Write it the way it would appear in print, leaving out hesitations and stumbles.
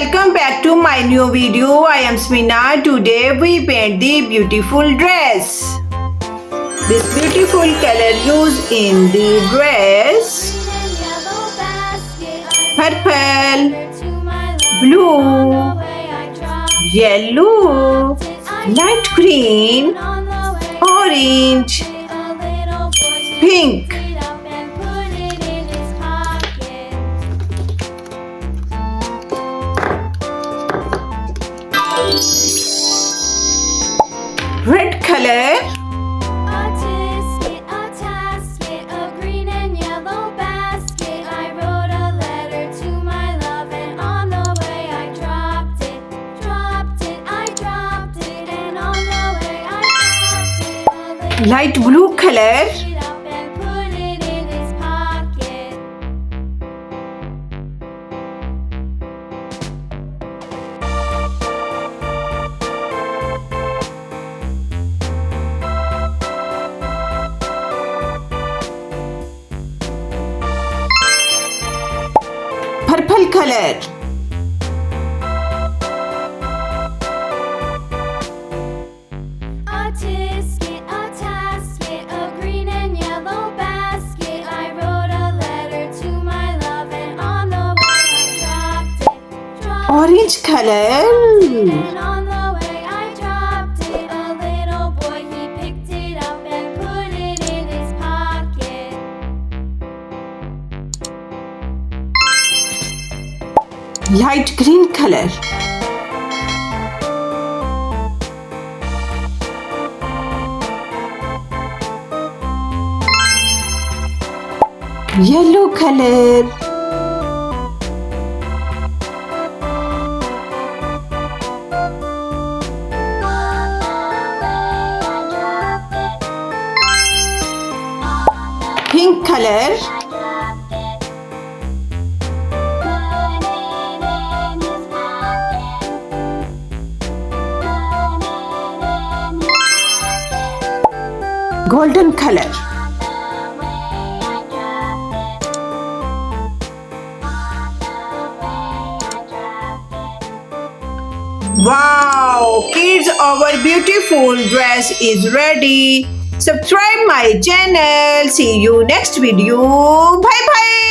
welcome back to my new video. I am Samina. Today we paint the beautiful dress. This beautiful color used in the dress: purple, blue, yellow, light green, orange, pink. Red color, A tasket of green and yellow basket. I wrote a letter to my love, and on the way I dropped it, I dropped it, and on the way I dropped it. light blue color, Picked it up and put it in his pocket. purple color, A tasket of green and yellow basket. I wrote a letter to my love, and on the way I dropped it, orange color, and on the way I dropped it. A little boy, he picked it up and put it in his pocket. light green color, yellow color, pink color, golden color. Wow, kids, our beautiful dress is ready. Subscribe my channel. See you next video. Bye bye.